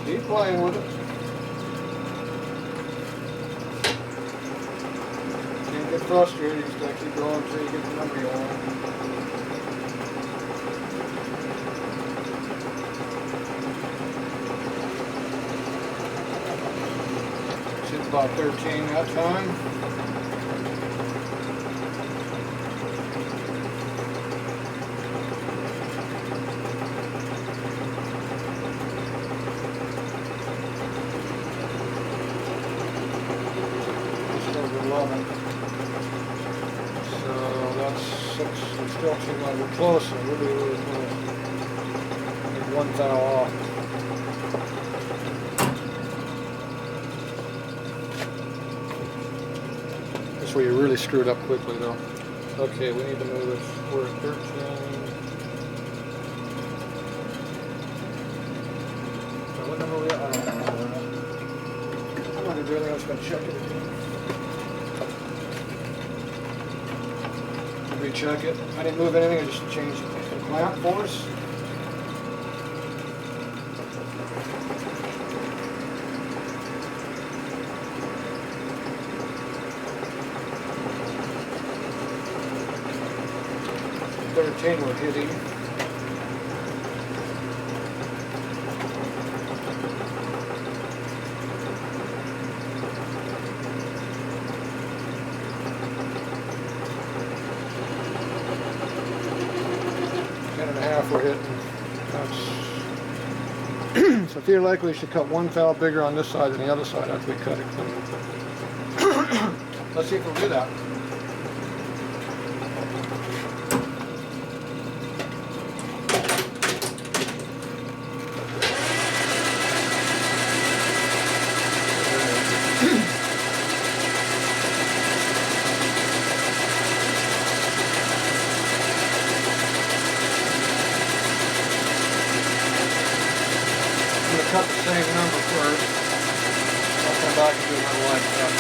Keep playing with it. Can't get frustrated, you just gotta keep going until you get the number you want. Should about 13 that time. So that's 6, we're still too much, we're closer, really close. Need 1 thou off. That's where you really screwed up quickly though. Okay, we need to move it, we're at 13. Now what number are we at? I don't know. I'm not going to do anything, I'm just going to check it again. Recheck it. I didn't move anything, I just changed the clamp force. We're hitting. We're hitting. That's so theoretically we should cut 1 thou bigger on this side than the other side after we cut it clean. Let's see if we'll do that. Cut the same number first. I'll come back and do another line cut.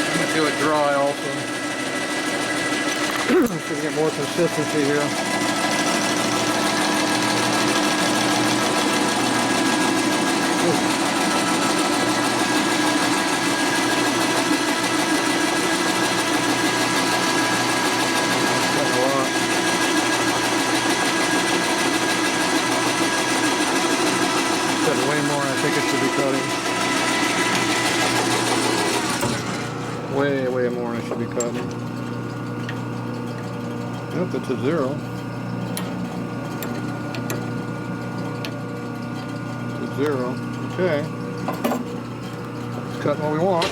I'm going to do it dry also. So we get more consistency here. Way more, I think it should be cutting. Way more I should be cutting. Nope, it's a 0. It's a 0. Okay. It's cutting what we want.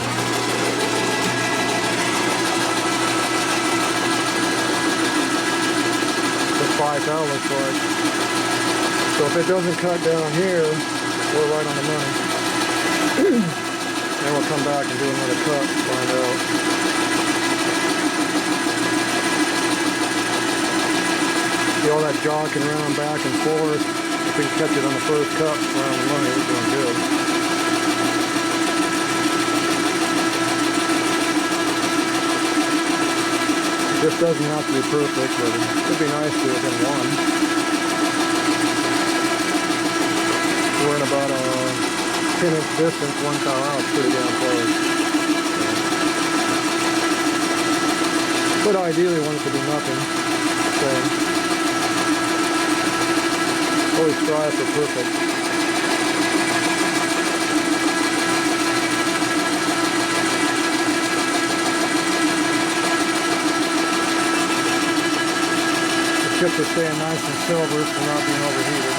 The 5 thou looks like. So if it doesn't cut down here, we're right on the money. Then we'll come back and do another cut to find out. See all that jogging around back and forth. If we can catch it on the first cut around the money, we're doing good. This doesn't have to be perfect, but it would be nice to do it in 1. We're in about a 10-inch distance, 1 thou out, pretty damn close. But ideally, want it to be nothing. So, always strive for perfect. The chips are staying nice and silver, so not being overheated.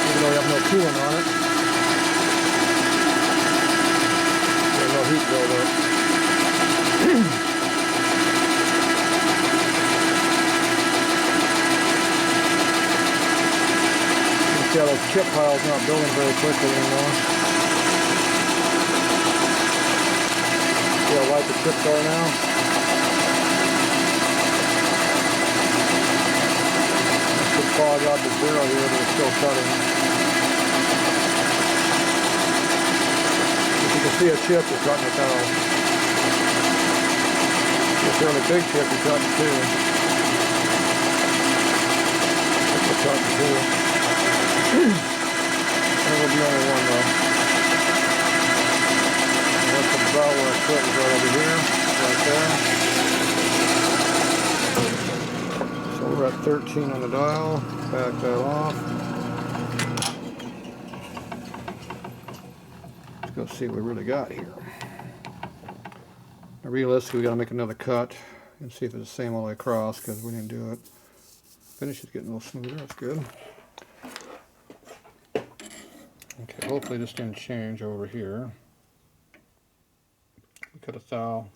Even though we have no coolant on it. There's no heat buildup. You see how those chip piles not building very quickly anymore. See how light the chips are now? Fog out to 0 here, but it's still cutting. If you can see a chip, you're cutting it down. If you're on a big chip, you're cutting too. too. That will be only one though. That's about where I put it, right over here, right there. So we're at 13 on the dial. Back that off. Let's go see what we really got here. Now, realistically, we got to make another cut and see if it's the same all the way across because we didn't do it. Finish is getting a little smoother. That's good. Okay, hopefully this didn't change over here. We cut a thou.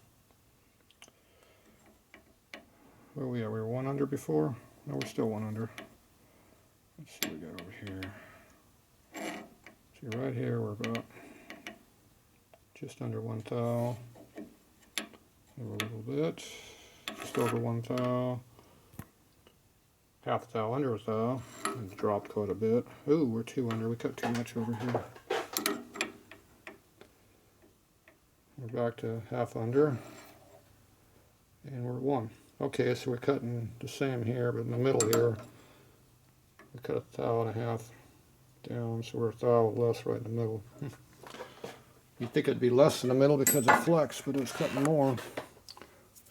Where are we at? We were one under before? No, we're still one under. Let's see what we got over here. See, right here we're about just under 1 thou. Over a little bit. Just over 1 thou. Half a thou under a thou. And dropped quite a bit. Ooh, we're 2 under. We cut too much over here. We're back to half under. And we're at 1. Okay, so we're cutting the same here, but in the middle here, we cut a thou and a half down, so we're a thou less right in the middle. You'd think it'd be less in the middle because of flex, but it's cutting more.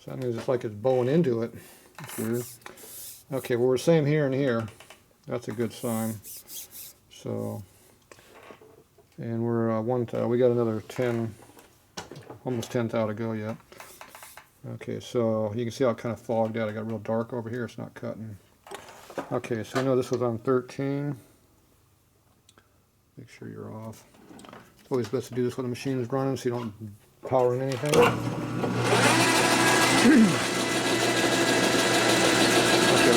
So that means it's like it's bowing into it. That's weird. Okay, well we're same here and here. That's a good sign. So, and we're 1 thou. We got another 10, almost 10 thou to go yet. Okay, so you can see how it kind of fogged out. I got real dark over here. It's not cutting. Okay, so I know this was on 13. Make sure you're off. It's always best to do this when the machine is running so you don't power in anything. Okay,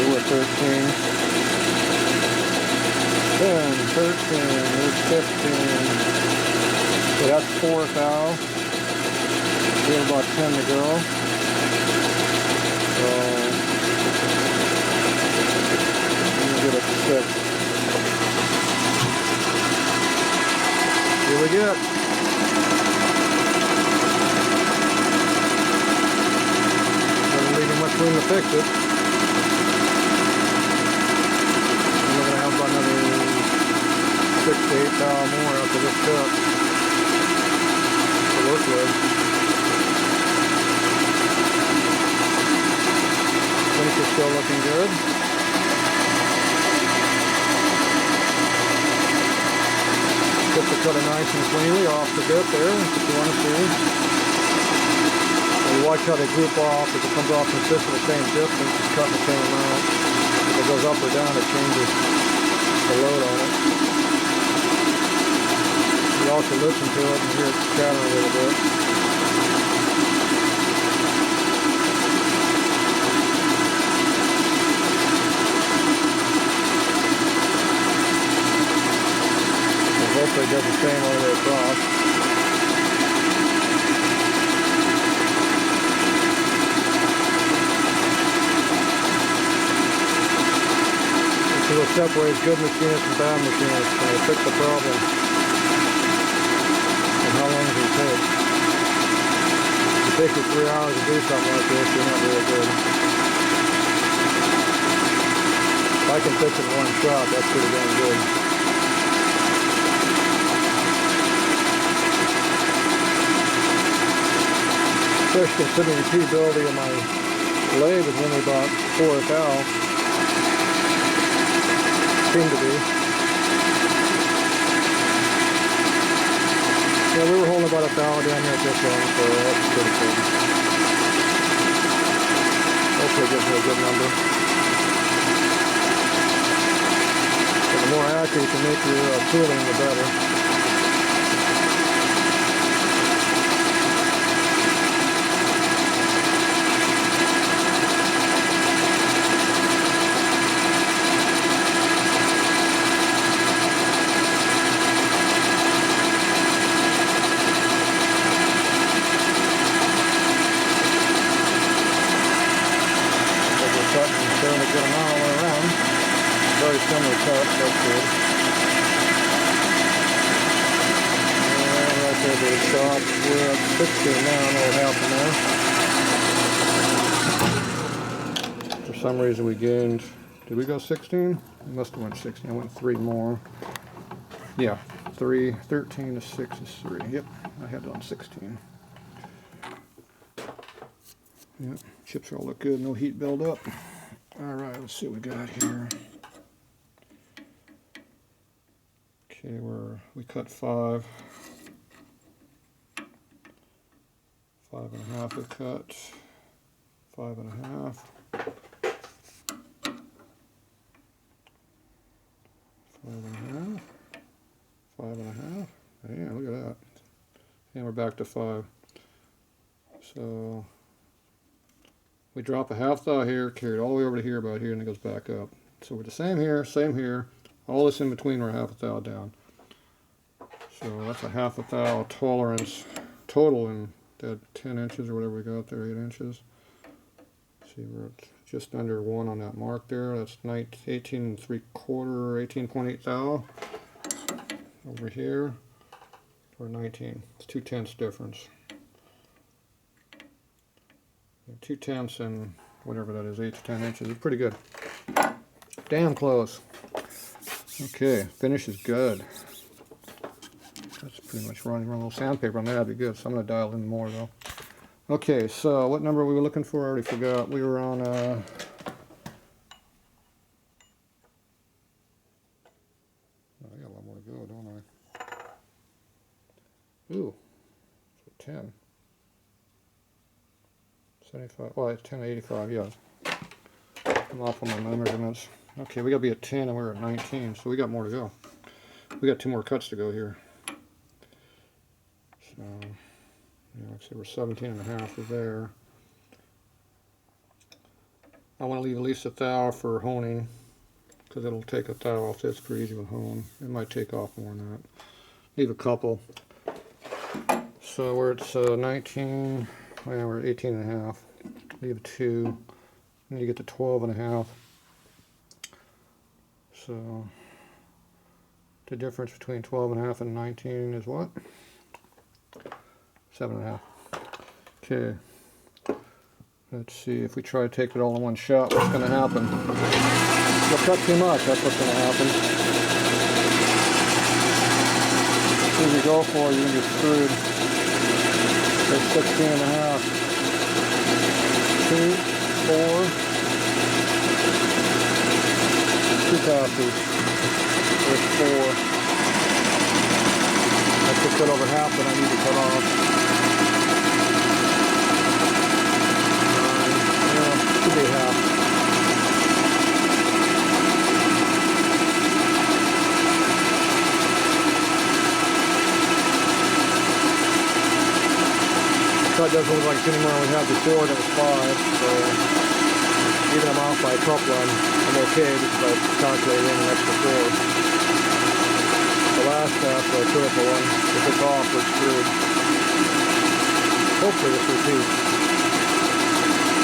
we were at 13. 10, 13, there's 15. So that's 4 thou. We have about 10 to go. So, I'm going to get up to 6. Here we go. Doesn't leave me much room to fix it. We're going to have about another 6 to 8 thou more after this cut to work with. Finish is still looking good. Get the cutter nice and cleanly off the bit there, if you want to see. And you watch how they group off. If it comes off consistent the same distance, it's cutting the same amount. If it goes up or down, it changes the load on it. You also listen to it and hear it chattering a little bit. Hopefully it does the same all the way across. This is what separates good machinists from bad machinists. And they fix the problem. And how long does it take? If it takes you 3 hours to do something like this, you're not real good. If I can fix it in one shot, that's pretty damn good. Especially considering the repeatability of my lathe is only about 4 thou. Seemed to be. Yeah, we were holding about 1 thou down here at this one, so that's pretty good. Hopefully it gives me a good number. So the more accurate you can make your tooling, the better. Showing a good amount all the way around. Very similar cut, that's good. And right there to the top, we're at 16 now, another half an hour. For some reason we gained Did we go 16? We must have went 16. I went 3 more. Yeah, 13 to 6 is 3. Yep, I had it on 16. Yep, chips all look good. No heat buildup. All right, let's see what we got here. Okay, we cut 5. 5.5 we cut. 5.5. 5.5. 5.5. Yeah, look at that. And we're back to 5. So we drop a half thou here, carry it all the way over to here, about here, and it goes back up. So we're the same here. All this in between, we're half a thou down. So that's a half a thou tolerance total in that 10 inches or whatever we got there, 8 inches. See, we're at just under 1 on that mark there. That's 18 3/4, 18.8 thou. Over here, we're 19. It's 2/10 difference. 2/10 and whatever that is, 8 to 10 inches. It's pretty good. Damn close. Okay, finish is good. That's pretty much running. Run a little sandpaper on there, that'd be good. So I'm going to dial in more though. Okay, so what number we were looking for? I already forgot. We were on I got a lot more to go, don't I? Ooh, so 10. 75, well, it's 1085, yeah. I'm off on my measurements. Okay, we got to be at 10 and we're at 19, so we got more to go. We got 2 more cuts to go here. So, yeah, like I said, we're 17.5 there. I want to leave at least a thou for honing, because it'll take a thou off this pretty easy with hone. It might take off more than that. Leave a couple. So we're at 19, well, we're at 18.5. Leave a 2. Need to get to 12.5. So the difference between 12.5 and 19 is what? 7.5. Okay. Let's see if we try to take it all in one shot. What's going to happen? You'll cut too much. That's what's going to happen. As soon as you go for it, you're going to get screwed. There's 16.5. 2, 4, 2 passes. There's 4. I took cut over half that I need to cut off. 9, yeah, should be half. Cut doesn't look like it's any more than we had before. That was 5, so even I'm off by a couple, I'm okay because I calculated in an extra 4. The last half, so I put up a 1. If it's off, we're screwed. Hopefully this repeats.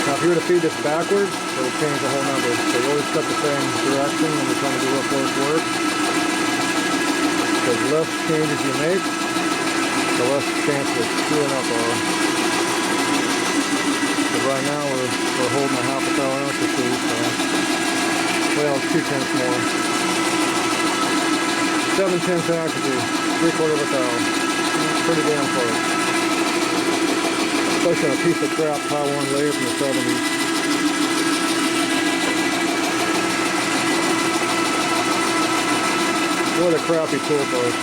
Now if you were to feed this backwards, it would change the whole number. So you always cut the same direction when you're trying to do real close work. Because the less changes you make, the less chance of screwing up are. But right now we're holding a half a thou ounce or 2, so well, 2/10 more. 7/10 accuracy, 3/4 of a thou. Pretty damn close. Especially on a piece of crap Taiwan layer from the 70s. What a crappy tool post.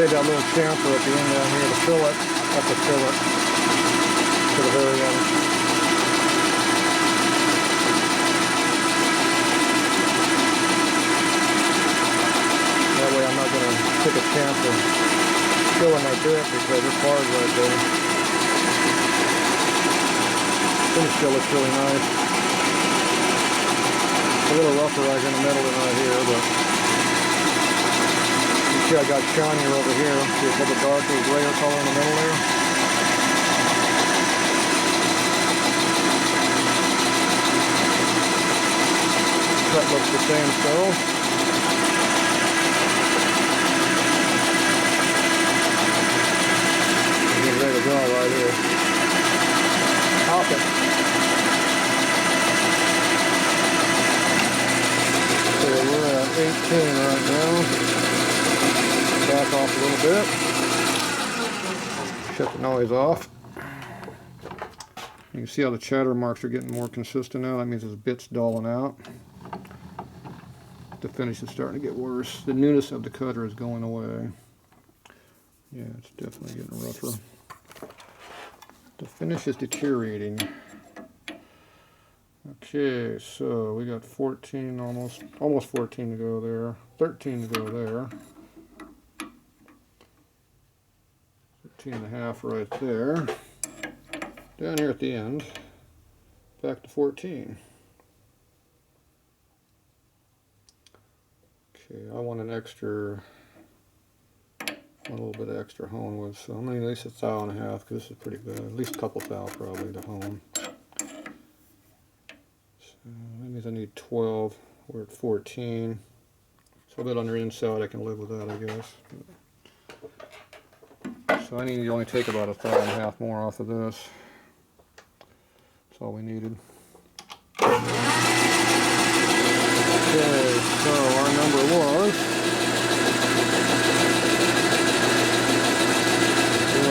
Save that little chamfer at the end down here to fill it. Have to fill it to the very end. That way I'm not going to take a chance of filling my bit because it's hard right there. Finish still looks really nice. A little rougher right in the middle than right here, but see, I got shinier over here. See a little darker, grayer color in the middle there. Looks the same still. Get ready to go right here. Pop it. So we're at 18 right now. Back off a little bit. Shut the noise off. You can see how the chatter marks are getting more consistent now. That means this bit's dulling out. The finish is starting to get worse. The newness of the cutter is going away. Yeah, it's definitely getting rougher. The finish is deteriorating. Okay, so we got 14, almost 14 to go there. 13 to go there. 13 and a half right there. Down here at the end, back to 14. Okay, I want an extra, a little bit of extra hone wood, so I'm going to at least 1 thou and a half, because this is pretty bad. At least a couple thou probably to hone. So that means I need 12. We're at 14. So a bit on the inside, I can live with that, I guess. So I need to only take about 1 thou and a half more off of this. That's all we needed. Okay, so our number was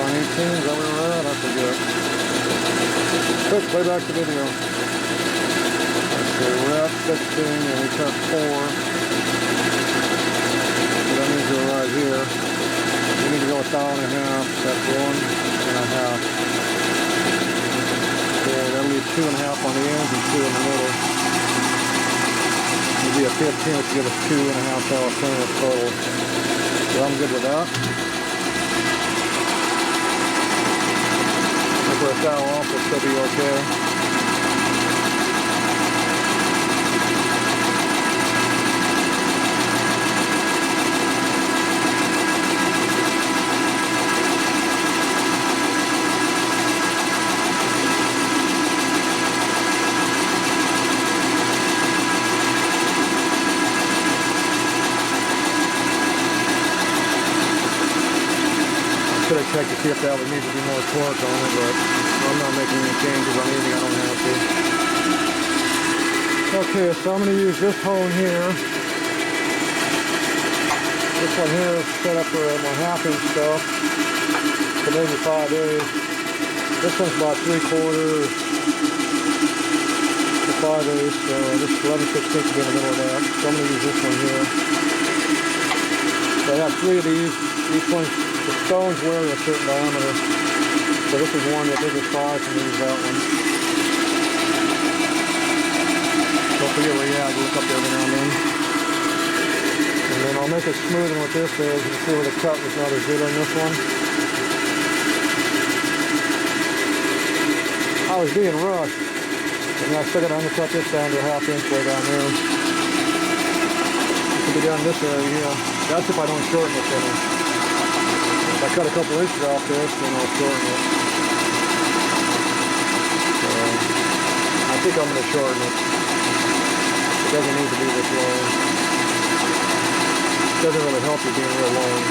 18, is that where we're at? I forget. Quick, play back the video. Okay, we're at 16 and we cut 4. So that means we're right here. We need to go 1 thou and a half. That's 1 and a half. Okay, that'll be 2 and a half on the ends and 2 in the middle. It'll be a 15, which will give us 2 and a half thou finish total. So I'm good with that. If we're 1 thou off, it'll still be okay. Could have checked to see if that would need to be more torque on it, but I'm not making any changes on anything. I don't have to. Okay, so I'm going to use this hone here. This one here is set up for my 1/2 inch stuff, for maybe 5 days. This one's about 3/4 to 5 days, so this 11/16 will be in the middle of that. So I'm going to use this one here. So I have 3 of these. Each one's, the stones wear a certain diameter. So this is one, the biggest size, and use that one. Don't forget where you're at, look up there every now and then. And then I'll make it smooth, and what this is, you can see where the cut was not as good on this one. I was being rushed, and I still got to undercut this down to a 1/2 inch way down there. It can be down this area here. That's if I don't shorten the finish. If I cut a couple inches off this, then I'll shorten it. So, I think I'm going to shorten it. It doesn't need to be this long. It doesn't really help you being real long.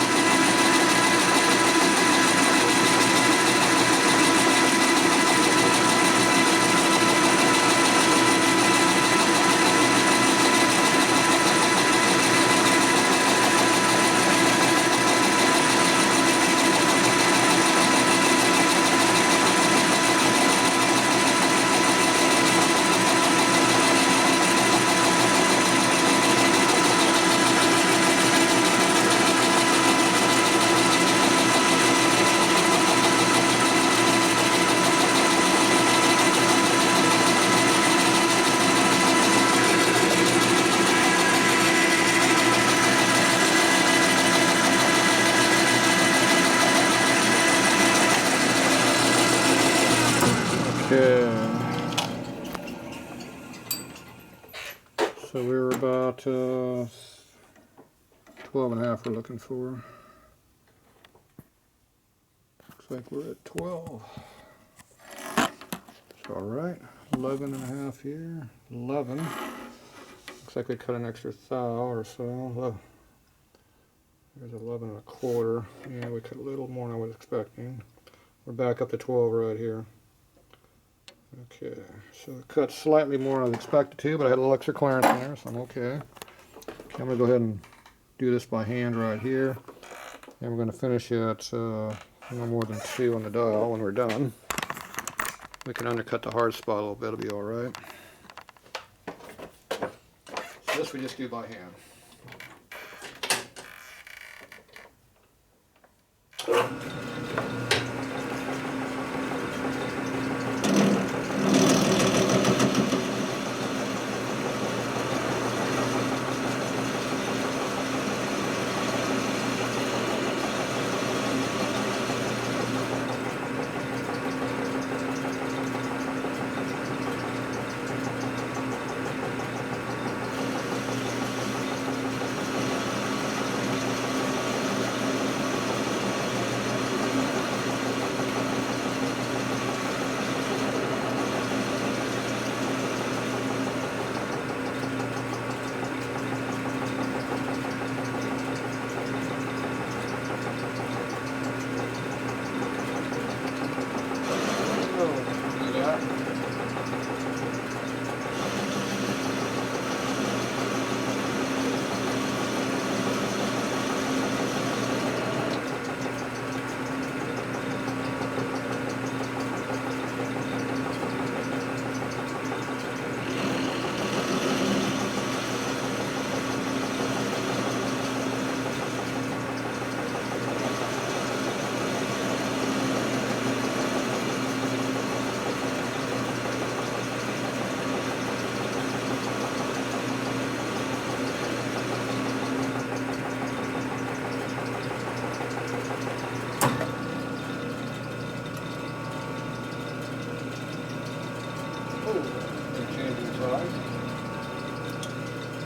Okay. So we were about 12 and a half we're looking for. Looks like we're at 12. It's all right. 11 and a half here. 11. Looks like we cut an extra thou or so. There's 11 1/4. Yeah, we cut a little more than I was expecting. We're back up to 12 right here. Okay, so it cut slightly more than I was expected to, but I had a little extra clearance in there, so I'm okay. I'm going to go ahead and do this by hand right here. And we're going to finish at no more than 2 on the dial when we're done. We can undercut the hard spot a little bit, it'll be alright. So this we just do by hand.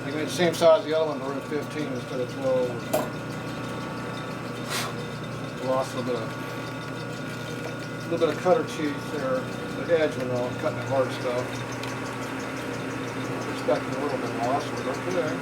I made the same size as the other one, but we're at 15 instead of 12. Lost a little bit of cutter teeth there, the edge when I was cutting the hard stuff. Expecting a little bit lost, but okay.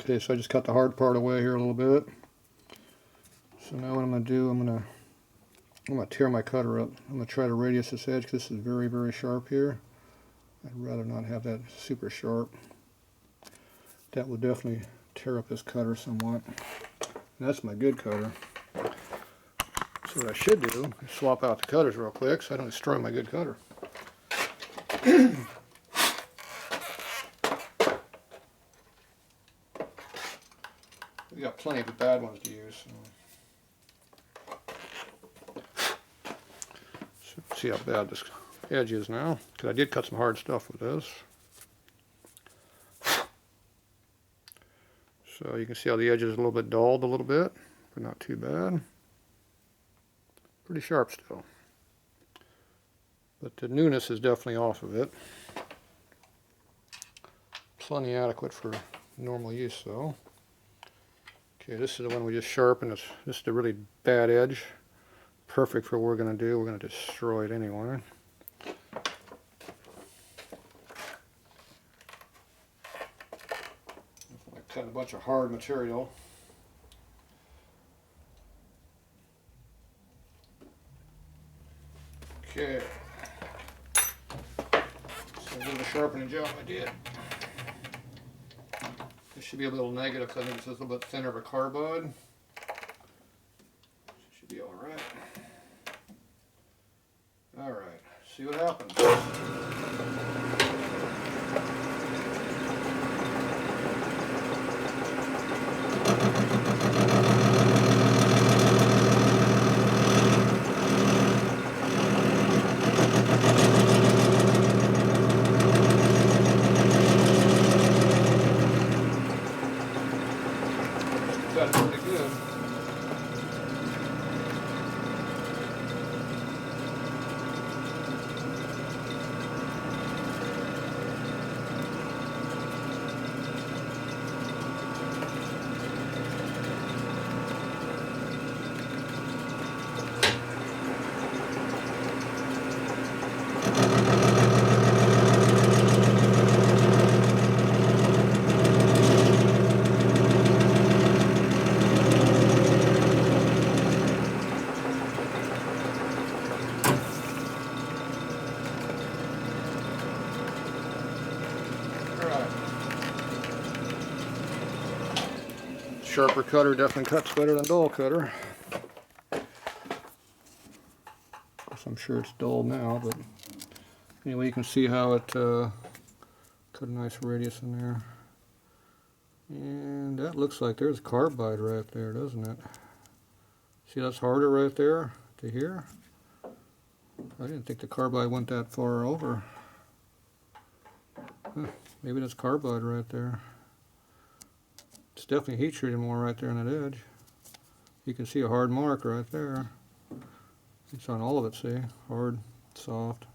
Okay, so I just cut the hard part away here a little bit. So now what I'm going to do, I'm going to tear my cutter up. I'm going to try to radius this edge because this is very, very sharp here. I'd rather not have that super sharp. That will definitely tear up this cutter somewhat. And that's my good cutter. So what I should do is swap out the cutters real quick so I don't destroy my good cutter. We got plenty of the bad ones to use. So see how bad this edge is now, because I did cut some hard stuff with this. So you can see how the edge is a little bit dulled a little bit, but not too bad. Pretty sharp still. But the newness is definitely off of it. Plenty adequate for normal use though. Okay, this is the one we just sharpened. This is the really bad edge. Perfect for what we're going to do. We're going to destroy it anyway. I cut a bunch of hard material. Okay. So a little sharpening job I did. This should be a little negative because I think it's just a little bit thinner of a carbide. Should be alright. Alright, see what happens. Sharper cutter definitely cuts better than dull cutter. I'm sure it's dull now, but anyway, you can see how it cut a nice radius in there. And that looks like there's carbide right there, doesn't it? See, that's harder right there to here. I didn't think the carbide went that far over. Huh, maybe that's carbide right there. It's definitely heat treated more right there on that edge. You can see a hard mark right there. It's on all of it, see? Hard, soft.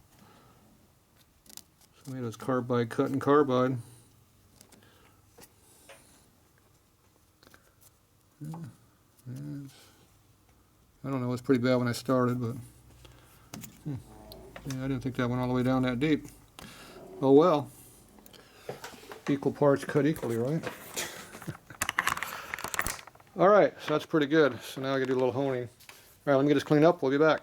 So maybe it's carbide cutting carbide. Yeah, I don't know, it was pretty bad when I started, but yeah, I didn't think that went all the way down that deep. Oh well. Equal parts cut equally, right? Alright, so that's pretty good. So now I gotta do a little honing. Alright, let me get this cleaned up, we'll be back.